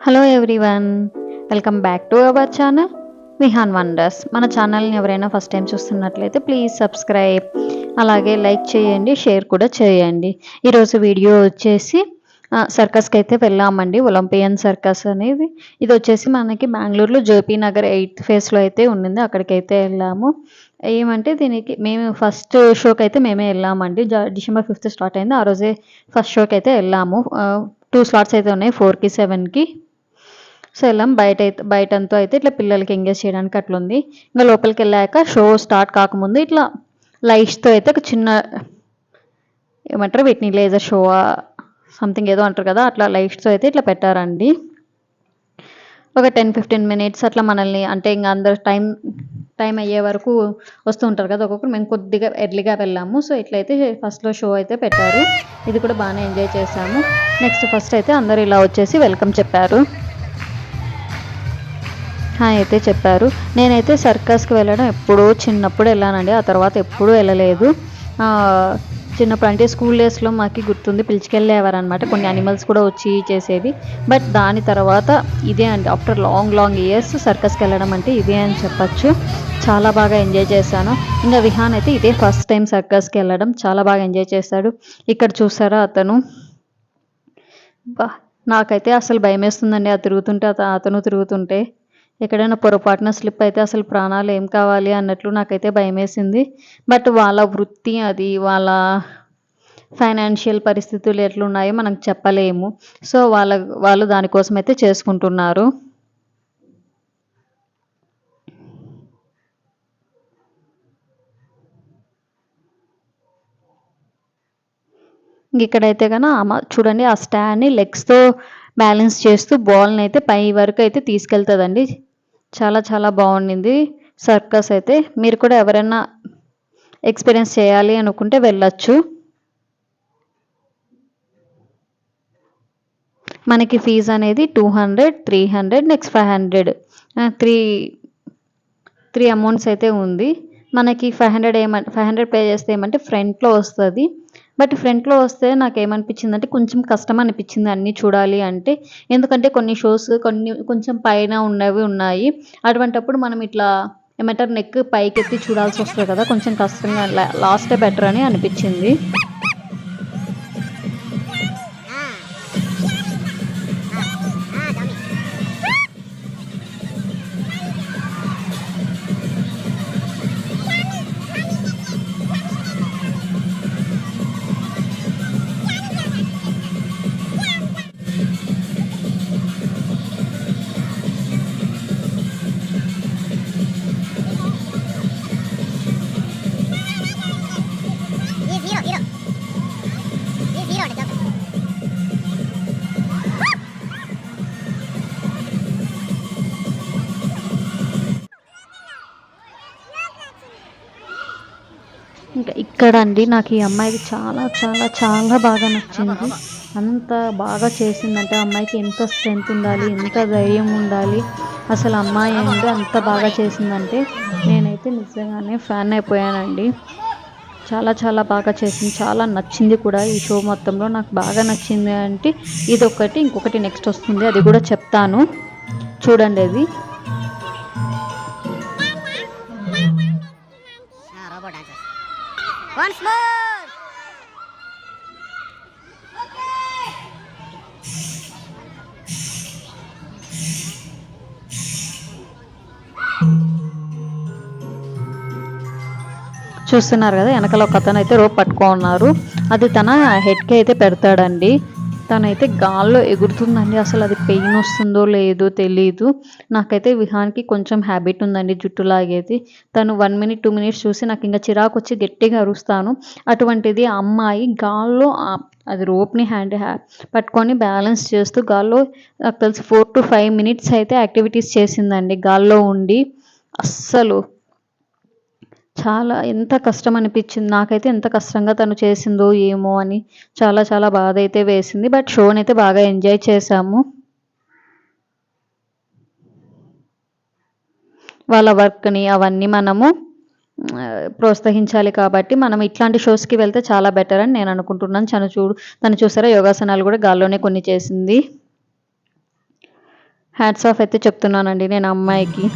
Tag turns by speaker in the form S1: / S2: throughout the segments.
S1: Hello everyone, welcome back to our channel Vihaan wonders. మన ఛానల్ని ఎవరైనా ఫస్ట్ టైం చూస్తున్నట్లయితే ప్లీజ్ సబ్స్క్రైబ్, అలాగే లైక్ చేయండి, షేర్ కూడా చేయండి. ఈరోజు వీడియో వచ్చేసి సర్కస్కి అయితే వెళ్ళామండి. ఒలింపియన్ సర్కస్ అనేది ఇది వచ్చేసి మనకి బెంగళూరులో జేపీ నగర్ 8th ఫేస్లో అయితే ఉండింది. అక్కడికైతే వెళ్ళాము. ఏమంటే దీనికి మేము ఫస్ట్ షోకి అయితే మేమే వెళ్ళామండి. December 5th స్టార్ట్ అయింది. ఆ రోజే ఫస్ట్ షోకి అయితే వెళ్ళాము. 2 స్లాట్స్ అయితే ఉన్నాయి, 4కి 7కి. సో వెళ్ళాం. బయటంతా అయితే ఇట్లా పిల్లలకి ఎంగేజ్ చేయడానికి అట్లుంది. ఇంకా లోపలికి వెళ్ళాక షో స్టార్ట్ కాకముందు ఇట్లా లైట్స్తో అయితే ఒక చిన్న ఏమంటారు వీటిని, లేజర్ షో సంథింగ్ ఏదో అంటారు కదా, అట్లా లైట్స్తో అయితే ఇట్లా పెట్టారండి. ఒక 10-15 మినిట్స్ అట్లా మనల్ని, అంటే ఇంకా అందరు టైం అయ్యే వరకు వస్తూ ఉంటారు కదా ఒక్కొక్కరు. మేము కొద్దిగా ఎర్లీగా వెళ్ళాము. సో ఇట్లయితే ఫస్ట్లో షో అయితే పెట్టారు. ఇది కూడా బాగానే ఎంజాయ్ చేసాము. నెక్స్ట్ ఫస్ట్ అయితే అందరు ఇలా వచ్చేసి వెల్కమ్ చెప్పారు, హాయ్ అయితే చెప్పారు. నేనైతే సర్కస్కి వెళ్ళడం ఎప్పుడూ చిన్నప్పుడు వెళ్ళానండి. ఆ తర్వాత ఎప్పుడూ వెళ్ళలేదు. చిన్నప్పుడు అంటే స్కూల్ డేస్లో మాకు గుర్తుంది, పిలుచుకెళ్ళేవారనమాట. కొన్ని యానిమల్స్ కూడా వచ్చి చేసేవి. బట్ దాని తర్వాత ఇదే అండి, ఆఫ్టర్ లాంగ్ ఇయర్స్ సర్కస్కి వెళ్ళడం అంటే ఇదే అని చెప్పచ్చు. చాలా బాగా ఎంజాయ్ చేశాను. ఇంకా విహాన్ అయితే ఇదే ఫస్ట్ టైం సర్కస్కి వెళ్ళడం. చాలా బాగా ఎంజాయ్ చేశాడు. ఇక్కడ చూసారా అతను, నాకైతే అసలు భయం వేస్తుందండి అతను తిరుగుతుంటే. ఎక్కడైనా పొరపాటున స్లిప్ అయితే అసలు ప్రాణాలు ఏం కావాలి అన్నట్లు నాకైతే భయం వేసింది. బట్ వాళ్ళ వృత్తి అది, వాళ్ళ ఫైనాన్షియల్ పరిస్థితులు ఎట్లున్నాయో మనం చెప్పలేము. సో వాళ్ళు దానికోసం అయితే చేసుకుంటున్నారు. ఇక్కడైతే కనుక చూడండి, ఆ స్టాండ్ని లెగ్స్తో బ్యాలెన్స్ చేస్తూ బాల్ని అయితే పై వరకు అయితే తీసుకెళ్తుందండి. చాలా బాగుండింది సర్కస్ అయితే. మీరు కూడా ఎవరైనా ఎక్స్పీరియన్స్ చేయాలి అనుకుంటే వెళ్ళొచ్చు. మనకి ఫీజు అనేది 200, 300, నెక్స్ట్ 500, త్రీ అమౌంట్స్ అయితే ఉంది. మనకి 500 పే చేస్తే ఏమంటే ఫ్రంట్లో వస్తుంది. బట్ ఫ్రంట్లో వస్తే నాకు ఏమనిపించిందంటే కొంచెం కష్టం అనిపించింది అన్నీ చూడాలి అంటే. ఎందుకంటే కొన్ని షోస్ కొంచెం పైన ఉన్నవి ఉన్నాయి. అటువంటప్పుడు మనం ఇట్లా ఏమంటారు నెక్ పైకెత్తి చూడాల్సి వస్తుంది కదా, కొంచెం కష్టంగా, లాస్టే బెటర్ అని అనిపించింది. ఇంకా ఇక్కడ అండి నాకు ఈ అమ్మాయికి చాలా బాగా నచ్చింది. అంత బాగా చేసిందంటే అమ్మాయికి ఎంత స్ట్రెంత్ ఉండాలి, ఎంత ధైర్యం ఉండాలి. అసలు అమ్మాయి ఏంటో అంత బాగా చేసిందంటే నేనైతే నిజంగానే ఫ్యాన్ అయిపోయానండి. చాలా బాగా చేసింది, చాలా నచ్చింది కూడా. ఈ షో మొత్తంలో నాకు బాగా నచ్చింది అంటే ఇదొకటి, ఇంకొకటి నెక్స్ట్ వస్తుంది, అది కూడా చెప్తాను చూడండి. అది చూస్తున్నారు కదా, వెనకాల ఒక అతను అయితే రోప్ పట్టుకున్నారు. అది తన హెడ్కి అయితే పెడతాడండి. తనైతే గాల్లో ఎగురుతుందండి. అసలు అది పెయిన్ వస్తుందో లేదో తెలీదు. నాకైతే విహాన్కి కొంచెం హ్యాబిట్ ఉందండి జుట్టు లాగేది. తను 1 minute 2 minutes చూసి నాకు ఇంకా చిరాకు వచ్చి గట్టిగా అరుస్తాను. అటువంటిది ఆ అమ్మాయి గాల్లో అది రోప్ని పట్టుకొని బ్యాలెన్స్ చేస్తూ గాల్లో నాకు తెలిసి 4 to 5 minutes అయితే యాక్టివిటీస్ చేసిందండి గాల్లో ఉండి. అస్సలు ఎంత కష్టం అనిపించింది నాకైతే, ఎంత కష్టంగా తను చేసిందో ఏమో అని. చాలా బాధ అయితే వేసింది. బట్ షోని అయితే బాగా ఎంజాయ్ చేసాము. వాళ్ళ వర్క్ని అవన్నీ మనము ప్రోత్సహించాలి కాబట్టి మనం ఇట్లాంటి షోస్కి వెళ్తే చాలా బెటర్ అని నేను అనుకుంటున్నాను. తను చూసారా యోగాసనాలు కూడా గాల్లోనే కొన్ని చేసింది. హ్యాట్స్ ఆఫ్ అయితే చెప్తున్నానండి నేను అమ్మాయికి.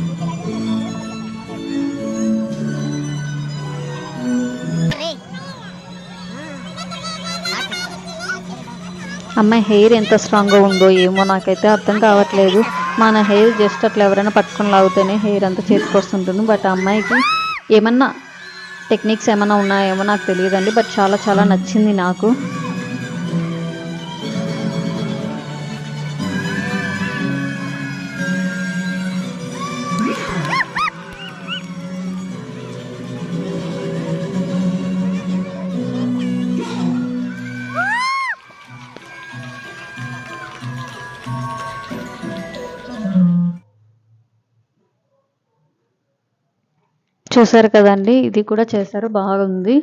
S1: అమ్మాయి హెయిర్ ఎంత స్ట్రాంగ్గా ఉందో ఏమో నాకైతే అర్థం కావట్లేదు. మన హెయిర్ జస్ట్ అట్లా ఎవరైనా పట్టుకొని లాగితేనే హెయిర్ అంతా చేతికి వస్తుంటుంది. బట్ అమ్మాయికి ఏమన్నా టెక్నిక్స్ ఏమైనా ఉన్నాయేమో నాకు తెలియదండి. బట్ చాలా చాలా నచ్చింది నాకు. చూసారు కదండి, ఇది కూడా చేశారు, బాగుంది.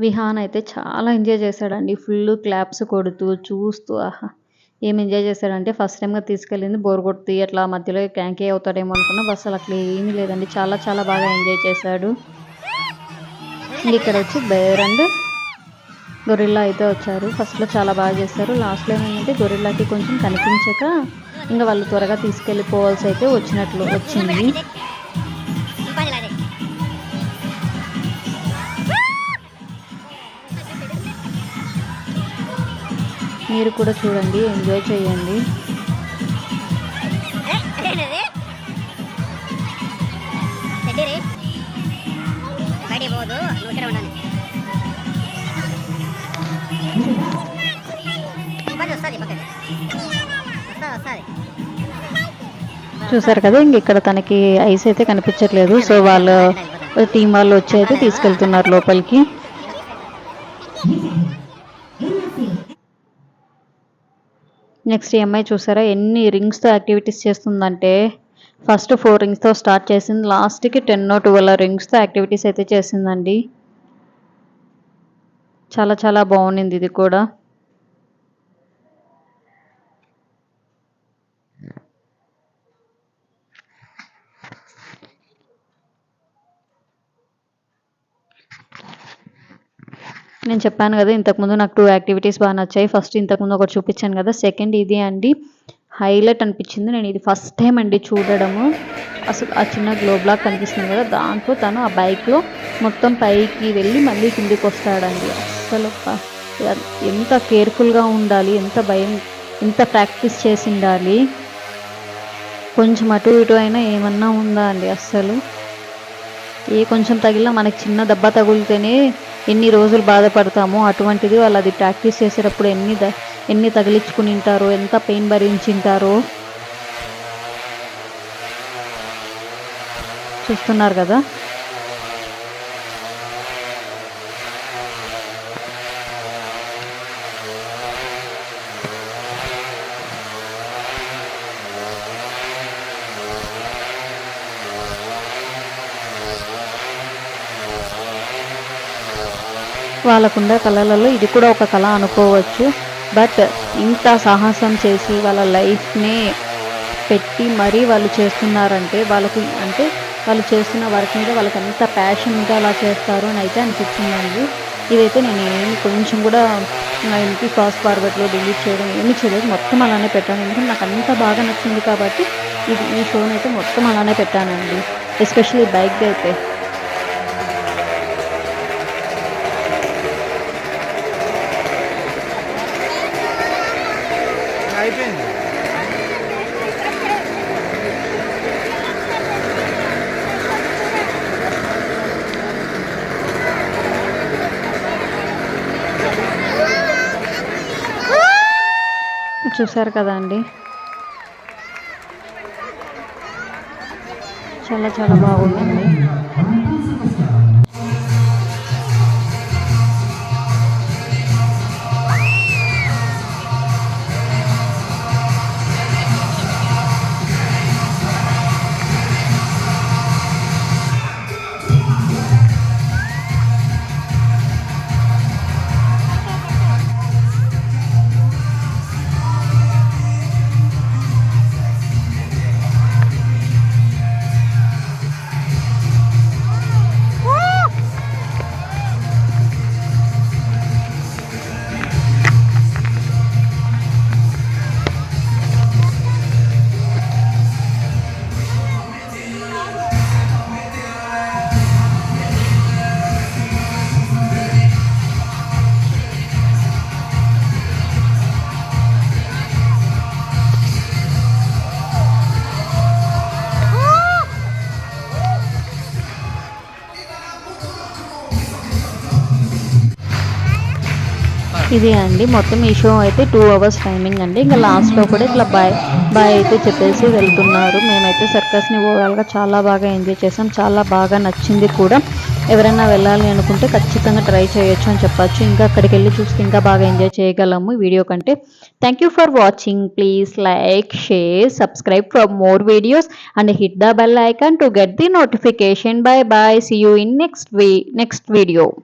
S1: విహాన్ అయితే చాలా ఎంజాయ్ చేశాడండి. ఫుల్ క్లాప్స్ కొడుతూ చూస్తూ ఆహా ఏం ఎంజాయ్ చేశాడంటే ఫస్ట్ టైంగా తీసుకెళ్ళింది బోర్ కొడుతూ అట్లా మధ్యలో క్యాంకే అవుతాడేమో అనుకున్నా. బస్ అట్లా ఏమీ లేదండి, చాలా చాలా బాగా ఎంజాయ్ చేశాడు. ఇక్కడ వచ్చి బేర్ అండ్ గొరిల్లా అయితే వచ్చారు. ఫస్ట్లో చాలా బాగా చేశారు. లాస్ట్లో ఏమైందంటే గొరిల్లాకి కొంచెం కనిపించక ఇంకా వాళ్ళు త్వరగా తీసుకెళ్ళిపోవాల్సి అయితే వచ్చింది. మీరు కూడా చూడండి, ఎంజాయ్ చేయండి. చూసారు కదా, ఇంక ఇక్కడ తనకి ఐస్ అయితే కనిపించట్లేదు. సో వాళ్ళ టీం వాళ్ళు వచ్చి అయితే తీసుకెళ్తున్నారు లోపలికి. నెక్స్ట్ ఈ అమ్మాయి చూసారా ఎన్ని రింగ్స్తో యాక్టివిటీస్ చేస్తుందంటే, ఫస్ట్ 4 రింగ్స్తో స్టార్ట్ చేసింది, లాస్ట్కి 10-12 రింగ్స్తో యాక్టివిటీస్ అయితే చేసిందండి. చాలా చాలా బాగుంది ఇది కూడా. నేను చెప్పాను కదా ఇంతకుముందు నాకు 2 యాక్టివిటీస్ బాగా నచ్చాయి. ఫస్ట్ ఇంతకుముందు ఒకటి చూపించాను కదా, సెకండ్ ఇది అండి హైలైట్ అనిపించింది. నేను ఇది ఫస్ట్ టైం అండి చూడడము. అసలు ఆ చిన్న గ్లో బ్లాక్ కనిపిస్తుంది కదా, దాంట్లో తను ఆ బైక్లో మొత్తం పైకి వెళ్ళి మళ్ళీ కిందికి వస్తాడండి. అసలు ఎంత కేర్ఫుల్గా ఉండాలి, ఎంత ప్రాక్టీస్ చేసి ఉండాలి. కొంచెం అటు ఇటు అయినా ఏమన్నా ఉందా అండి, అస్సలు కొంచెం తగిలినా మనకి చిన్న దెబ్బ తగిలితేనే ఎన్ని రోజులు బాధపడతామో, అటువంటిది వాళ్ళు అది ప్రాక్టీస్ చేసేటప్పుడు ఎన్ని తగిలించుకుని ఉంటారో, ఎంత పెయిన్ భరించింటారో చూస్తున్నారు కదా. వాళ్ళకుండే కళలలో ఇది కూడా ఒక కళ అనుకోవచ్చు. బట్ ఇంత సాహసం చేసి వాళ్ళ లైఫ్ని పెట్టి మరీ వాళ్ళు చేస్తున్నారంటే వాళ్ళు చేస్తున్న వర్క్ మీద వాళ్ళకి ఎంత ప్యాషన్గా అలా చేస్తారు అని అయితే అనిపించిందండి. ఇదైతే నేను కొంచెం కూడా నా ఇంటికి ఫాస్ట్ ఫార్వర్డ్లో డిలీట్ చేయడం ఏమీ చేయలేదు, మొత్తం అలానే పెట్టాను. ఎందుకంటే నాకు అంత బాగా నచ్చింది కాబట్టి ఈ షోని అయితే మొత్తం అలానే పెట్టానండి. ఎస్పెషల్లీ బైక్ అయితే చూసారు కదండి, చాలా చాలా బాగుందండి. ఇది అండి మొత్తం ఈ షో అయితే 2 అవర్స్ టైమింగ్ అండి. ఇంకా లాస్ట్‌లో కూడా ఇట్లా బాయ్ బాయ్ అయితే చెప్పేసి వెళ్తున్నారు. మేమైతే సర్కస్‌ని ఓవరాల్‌గా చాలా బాగా ఎంజాయ్ చేసాం. చాలా బాగా నచ్చింది కూడా. ఎవరైనా వెళ్ళాలి అనుకుంటే ఖచ్చితంగా ట్రై చేయొచ్చు అని చెప్పొచ్చు. ఇంకా అక్కడికెళ్ళి చూస్తే ఇంకా బాగా ఎంజాయ్ చేయగలము ఈ వీడియో కంటే. Thank you for watching. Please like, share, subscribe for more videos and hit the bell icon to get the notification. Bye bye. See you in next video.